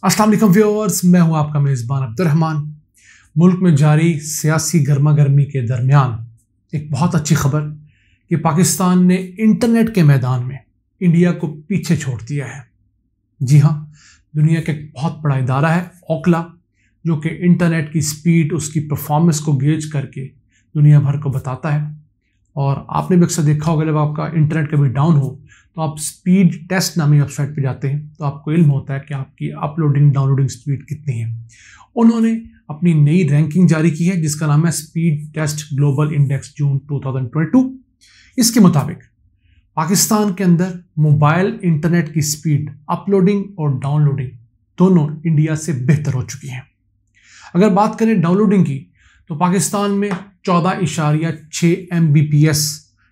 अस्सलाम वालेकुम व्यूअर्स, मैं हूं आपका मेज़बान अब्दुर्रहमान। मुल्क में जारी सियासी गर्मा गर्मी के दरमियान एक बहुत अच्छी खबर कि पाकिस्तान ने इंटरनेट के मैदान में इंडिया को पीछे छोड़ दिया है। जी हाँ, दुनिया का एक बहुत बड़ा इदारा है ओकला, जो कि इंटरनेट की स्पीड, उसकी परफॉर्मेंस को गेज करके दुनिया भर को बताता है। और आपने भी अक्सर देखा होगा, जब आपका इंटरनेट कभी डाउन हो तो आप स्पीड टेस्ट नामी वेबसाइट पे जाते हैं तो आपको इल्म होता है कि आपकी अपलोडिंग डाउनलोडिंग स्पीड कितनी है। उन्होंने अपनी नई रैंकिंग जारी की है जिसका नाम है स्पीड टेस्ट ग्लोबल इंडेक्स जून 2022। इसके मुताबिक पाकिस्तान के अंदर मोबाइल इंटरनेट की स्पीड अपलोडिंग और डाउनलोडिंग दोनों इंडिया से बेहतर हो चुकी हैं। अगर बात करें डाउनलोडिंग की तो पाकिस्तान में 14.6 Mbps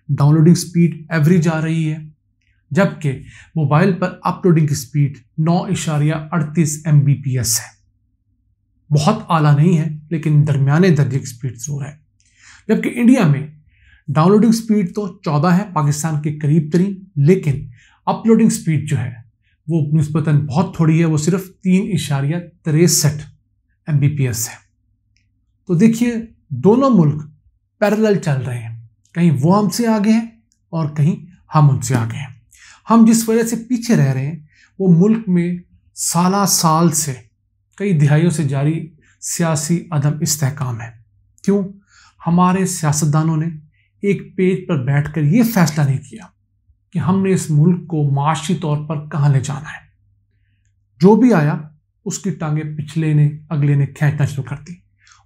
डाउनलोडिंग स्पीड एवरेज आ रही है, जबकि मोबाइल पर अपलोडिंग की स्पीड 9.38 Mbps है। बहुत आला नहीं है लेकिन दरमियाने दर्जे की स्पीड जरूर है। जबकि इंडिया में डाउनलोडिंग स्पीड तो 14 है, पाकिस्तान के करीब तरीन, लेकिन अपलोडिंग स्पीड जो है वो निस्बतन बहुत थोड़ी है, वो सिर्फ 3.63 Mbps है। तो देखिए, दोनों मुल्क पैरेलल चल रहे हैं, कहीं वो हमसे आगे हैं और कहीं हम उनसे आगे हैं। हम जिस वजह से पीछे रह रहे हैं वो मुल्क में साल से, कई दिहाइयों से जारी सियासी अदम इस्तेहकाम है। क्यों? हमारे सियासतदानों ने एक पेज पर बैठकर ये फैसला नहीं किया कि हमने इस मुल्क को माशी तौर पर कहाँ ले जाना है। जो भी आया उसकी टांगे पिछले ने अगले ने खींचना शुरू कर दी,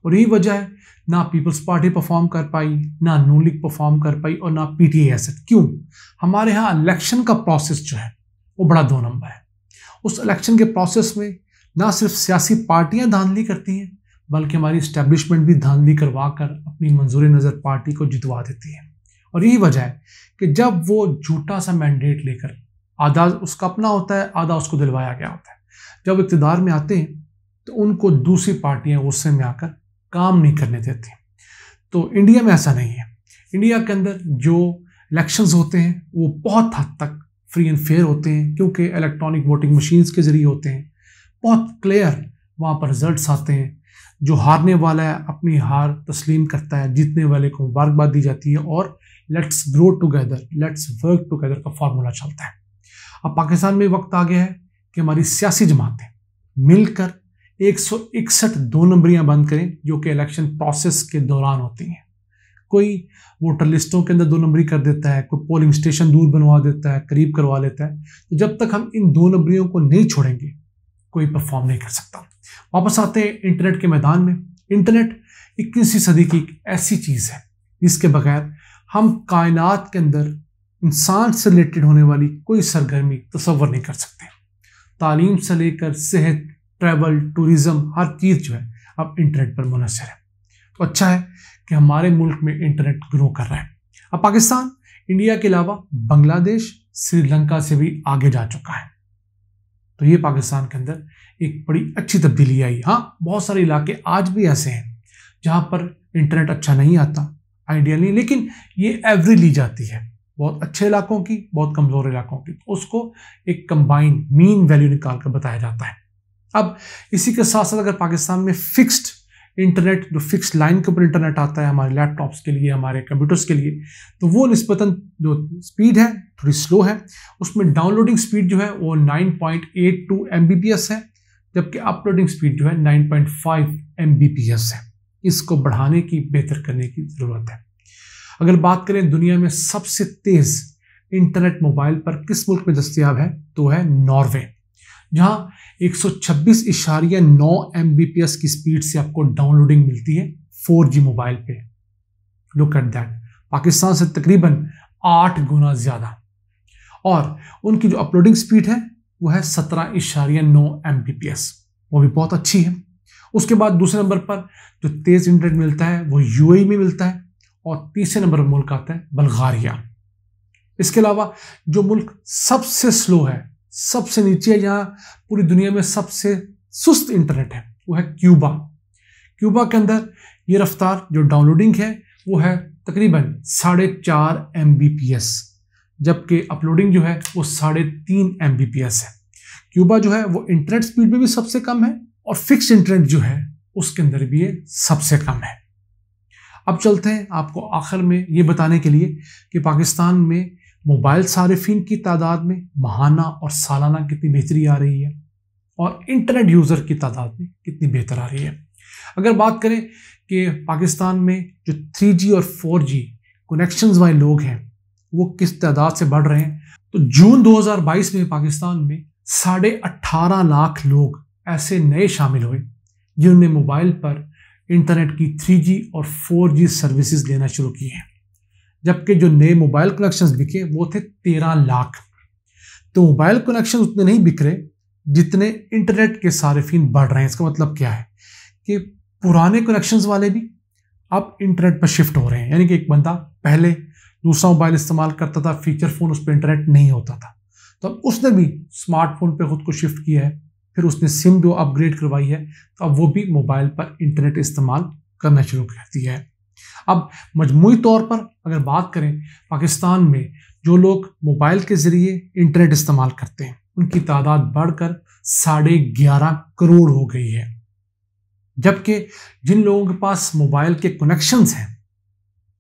और यही वजह है ना पीपल्स पार्टी परफॉर्म कर पाई, ना नून लीग परफॉर्म कर पाई और ना पीटीआई एसेट। क्यों? हमारे यहाँ इलेक्शन का प्रोसेस जो है वो बड़ा 2 नंबर है। उस इलेक्शन के प्रोसेस में ना सिर्फ सियासी पार्टियां धांधली करती हैं, बल्कि हमारी इस्टेब्लिशमेंट भी धांधली करवा कर अपनी मंजूर नज़र पार्टी को जितवा देती है। और यही वजह है कि जब वो झूठा सा मैंडेट लेकर, आधा उसका अपना होता है, आधा उसको दिलवाया गया होता है, जब इक़्तिदार में आते हैं तो उनको दूसरी पार्टियां गुस्से में आकर काम नहीं करने देती। तो इंडिया में ऐसा नहीं है। इंडिया के अंदर जो इलेक्शंस होते हैं वो बहुत हद तक फ्री एंड फेयर होते हैं, क्योंकि इलेक्ट्रॉनिक वोटिंग मशीन्स के जरिए होते हैं। बहुत क्लियर वहाँ पर रिजल्ट्स आते हैं। जो हारने वाला है अपनी हार तस्लीम करता है, जीतने वाले को मुबारकबाद दी जाती है और let's grow together, let's work together का फार्मूला चलता है। अब पाकिस्तान में वक्त आ गया है कि हमारी सियासी जमातें मिलकर 161 2 नंबरियां बंद करें, जो कि इलेक्शन प्रोसेस के दौरान होती हैं। कोई वोटर लिस्टों के अंदर 2 नंबरी कर देता है, कोई पोलिंग स्टेशन दूर बनवा देता है, करीब करवा लेता है। तो जब तक हम इन 2 नंबरियों को नहीं छोड़ेंगे कोई परफॉर्म नहीं कर सकता। वापस आते हैं इंटरनेट के मैदान में। इंटरनेट 21वीं सदी की एक ऐसी चीज़ है जिसके बगैर हम कायनात के अंदर इंसान से रिलेटेड होने वाली कोई सरगर्मी तसव्वुर नहीं कर सकते। तालीम से लेकर सेहत, ट्रैवल, टूरिज्म, हर चीज़ जो है अब इंटरनेट पर मुनहसर है। तो अच्छा है कि हमारे मुल्क में इंटरनेट ग्रो कर रहा है। अब पाकिस्तान इंडिया के अलावा बांग्लादेश, श्रीलंका से भी आगे जा चुका है। तो ये पाकिस्तान के अंदर एक बड़ी अच्छी तब्दीली आई। हाँ, बहुत सारे इलाके आज भी ऐसे हैं जहाँ पर इंटरनेट अच्छा नहीं आता, आइडियली, लेकिन ये एवरेज ली जाती है, बहुत अच्छे इलाकों की, बहुत कमज़ोर इलाकों की। तो उसको एक कंबाइंड मीन वैल्यू निकाल कर बताया जाता है। अब इसी के साथ साथ अगर पाकिस्तान में फिक्स्ड इंटरनेट, जो फिक्स्ड लाइन के ऊपर इंटरनेट आता है हमारे लैपटॉप्स के लिए, हमारे कंप्यूटर्स के लिए, तो वो निस्बतन जो स्पीड है थोड़ी स्लो है। उसमें डाउनलोडिंग स्पीड जो है वो 9.82 Mbps है, जबकि अपलोडिंग स्पीड जो है 9.5 Mbps है। इसको बढ़ाने की, बेहतर करने की ज़रूरत है। अगर बात करें दुनिया में सबसे तेज़ इंटरनेट मोबाइल पर किस मुल्क में दस्तयाब है, तो है नॉर्वे, जहाँ 126.9 Mbps की स्पीड से आपको डाउनलोडिंग मिलती है 4G मोबाइल पे। लुक एट दैट, पाकिस्तान से तकरीबन 8 गुना ज़्यादा। और उनकी जो अपलोडिंग स्पीड है वो है 17.9 Mbps, वो भी बहुत अच्छी है। उसके बाद दूसरे नंबर पर जो तेज़ इंटरनेट मिलता है वो UAE में मिलता है, और तीसरे नंबर पर मुल्क आता है बल्गारिया। इसके अलावा जो मुल्क सबसे स्लो है, सबसे नीचे है, जहाँ पूरी दुनिया में सबसे सुस्त इंटरनेट है, वो है क्यूबा। क्यूबा के अंदर ये रफ्तार जो डाउनलोडिंग है वो है तकरीबन 4.5 Mbps, जबकि अपलोडिंग जो है वो 3.5 Mbps है। क्यूबा जो है वो इंटरनेट स्पीड में भी सबसे कम है और फिक्स्ड इंटरनेट जो है उसके अंदर भी ये सबसे कम है। अब चलते हैं आपको आखिर में ये बताने के लिए कि पाकिस्तान में मोबाइल सारिफिन की तादाद में माहाना और सालाना कितनी बेहतरी आ रही है और इंटरनेट यूज़र की तादाद में कितनी बेहतर आ रही है। अगर बात करें कि पाकिस्तान में जो 3G और 4G कनेक्शंस वाले लोग हैं वो किस तादाद से बढ़ रहे हैं, तो जून 2022 में पाकिस्तान में 18.5 लाख लोग ऐसे नए शामिल हुए जिन्होंने मोबाइल पर इंटरनेट की 3G और 4G सर्विसेज लेना शुरू की हैं, जबकि जो नए मोबाइल कनेक्शंस बिके वो थे 13 लाख। तो मोबाइल कनेक्शन उतने नहीं बिक रहे जितने इंटरनेट के सारिफिन बढ़ रहे हैं। इसका मतलब क्या है कि पुराने कनेक्शंस वाले भी अब इंटरनेट पर शिफ्ट हो रहे हैं। यानी कि एक बंदा पहले दूसरा मोबाइल इस्तेमाल करता था, फीचर फ़ोन, उस पर इंटरनेट नहीं होता था, तो अब उसने भी स्मार्टफोन पे खुद को शिफ्ट किया है, फिर उसने सिम जो अपग्रेड करवाई है तो अब वो भी मोबाइल पर इंटरनेट इस्तेमाल करना शुरू कर दिया है। अब मजमूई तौर पर अगर बात करें, पाकिस्तान में जो लोग मोबाइल के ज़रिए इंटरनेट इस्तेमाल करते हैं उनकी तादाद बढ़कर 11.5 करोड़ हो गई है, जबकि जिन लोगों के पास मोबाइल के कनेक्शंस हैं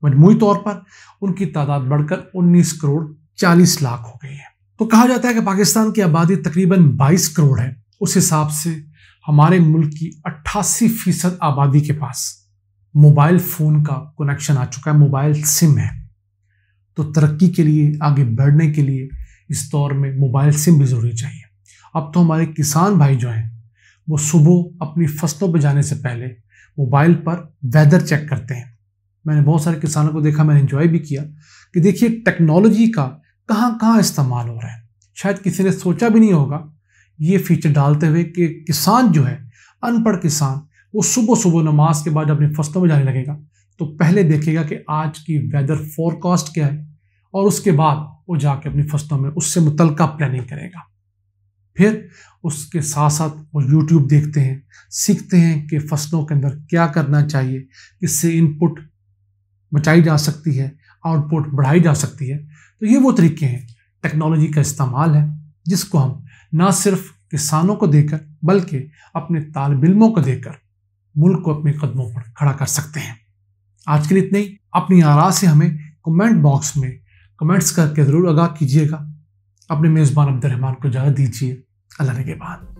मजमूई तौर पर उनकी तादाद बढ़कर 19 करोड़ 40 लाख हो गई है। तो कहा जाता है कि पाकिस्तान की आबादी तकरीबन 22 करोड़ है। उस हिसाब से हमारे मुल्क की 88% आबादी के पास मोबाइल फ़ोन का कनेक्शन आ चुका है, मोबाइल सिम है। तो तरक्की के लिए, आगे बढ़ने के लिए इस दौर में मोबाइल सिम भी ज़रूरी चाहिए। अब तो हमारे किसान भाई जो हैं वो सुबह अपनी फसलों पर जाने से पहले मोबाइल पर वेदर चेक करते हैं। मैंने बहुत सारे किसानों को देखा, मैंने एंजॉय भी किया कि देखिए टेक्नोलॉजी का कहाँ कहाँ इस्तेमाल हो रहा है। शायद किसी ने सोचा भी नहीं होगा ये फीचर डालते हुए कि किसान जो है, अनपढ़ किसान, वो सुबह सुबह नमाज के बाद अपनी फसलों में जाने लगेगा तो पहले देखेगा कि आज की वेदर फोरकास्ट क्या है और उसके बाद वो जाके अपनी फसलों में उससे मुतल्लिका प्लानिंग करेगा। फिर उसके साथ साथ वो यूट्यूब देखते हैं, सीखते हैं कि फसलों के अंदर क्या करना चाहिए, किससे इनपुट बचाई जा सकती है, आउटपुट बढ़ाई जा सकती है। तो ये वो तरीके हैं, टेक्नोलॉजी का इस्तेमाल है जिसको हम ना सिर्फ किसानों को देकर बल्कि अपने तालिब इल्मों को देकर मुल्क को अपने कदमों पर खड़ा कर सकते हैं। आज के लिए इतना ही। अपनी आरा से हमें कमेंट बॉक्स में कमेंट्स करके ज़रूर आगाह कीजिएगा। अपने मेज़बान अब्दुल रहमान को इजाज़त दीजिए। अल्लाह ने के बाद।